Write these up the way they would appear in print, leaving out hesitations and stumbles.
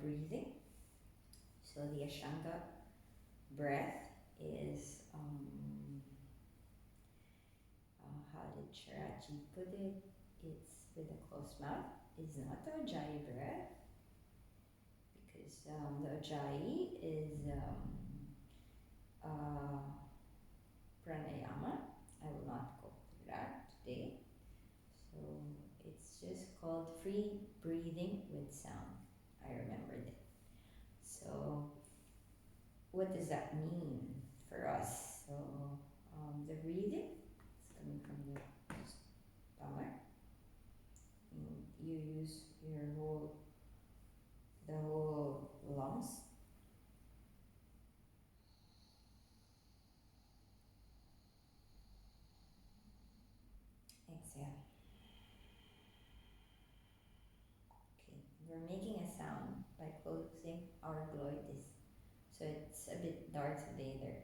breathing. So the Ashtanga breath is, how did Sharaji put it? It's with a closed mouth. It's not the Ujjayi breath, because the Ujjayi is pranayama. I will not go through that today. So it's just called free breathing with sound. I remembered it. So what does that mean for us? So the breathing is coming from the stomach. You use the whole lungs. Exhale. Okay, we're making a sound by closing our gloitis. So it's a bit Darth Vader.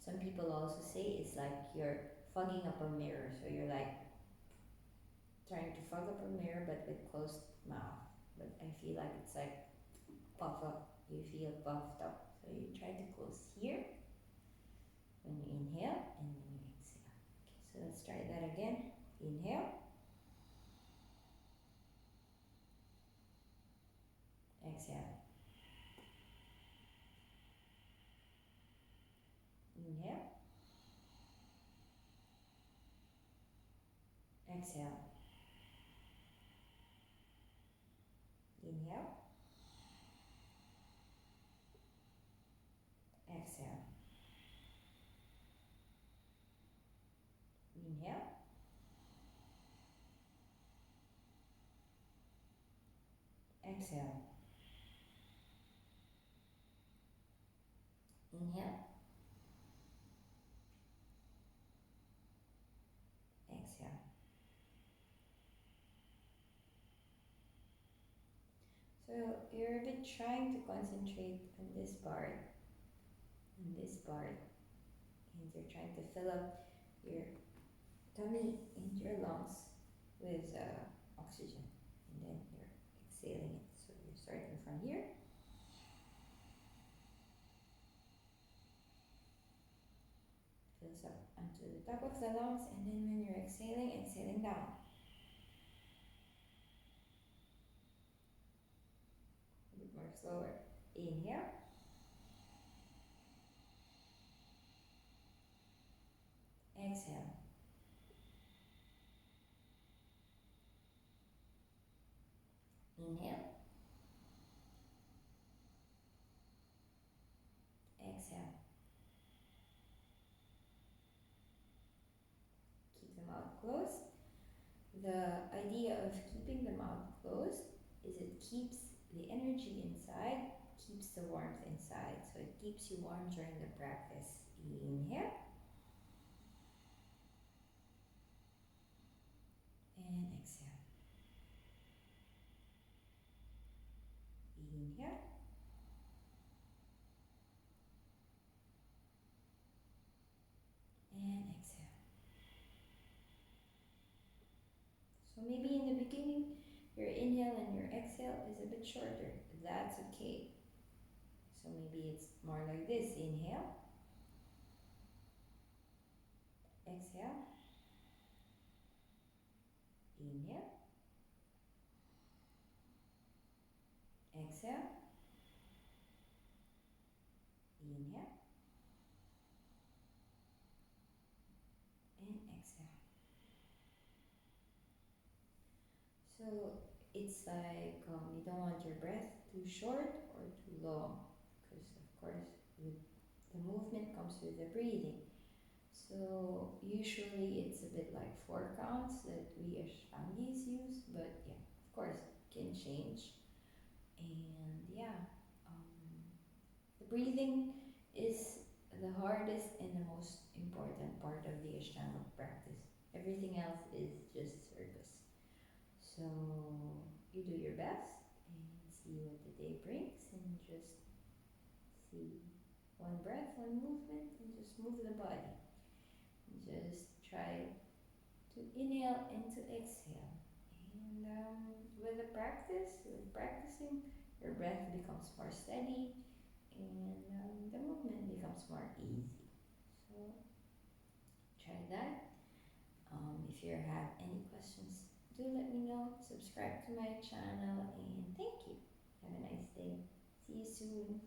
Some people also say it's like you're fogging up a mirror. So you're like trying to fog up a mirror but with closed mouth. But I feel like it's like puff up. You feel puffed up. So you try to close here when you inhale and when you exhale. Okay, so let's try that again. Inhale. Exhale. Inhale. Exhale. Inhale. Exhale. Inhale. Exhale. Inhale. Exhale. So you're a bit trying to concentrate on this part, and this part, and you're trying to fill up your tummy and your lungs with oxygen, and then you're exhaling it. So you're starting from here. Fills up onto the top of the lungs, and then when you're exhaling, exhaling down. A bit more slower. Inhale. Exhale. Inhale. Exhale. Keep the mouth closed. The idea of keeping the mouth closed is it keeps the energy inside, keeps the warmth inside. So it keeps you warm during the practice. Inhale. And exhale. Inhale. And exhale. So maybe in the beginning, your inhale and your exhale is a bit shorter. That's okay. So maybe it's more like this. Inhale. Exhale. Inhale. Exhale. Inhale. And exhale. So it's like you don't want your breath too short or too long, because of course the movement comes with the breathing. So usually it's a bit like 4 counts that we Ashtangis use, but yeah, of course it can change. And yeah, the breathing is the hardest and the most important part of the Ashtanga practice. Everything else is just circus. So you do your best and see what the day brings, and just see one breath, one movement, and just move the body. Just try to inhale and to exhale. And with the practice, with practicing, your breath becomes more steady, and the movement becomes more easy. So try that. If you have any questions, do let me know. Subscribe to my channel, and thank you. Have a nice day. See you soon.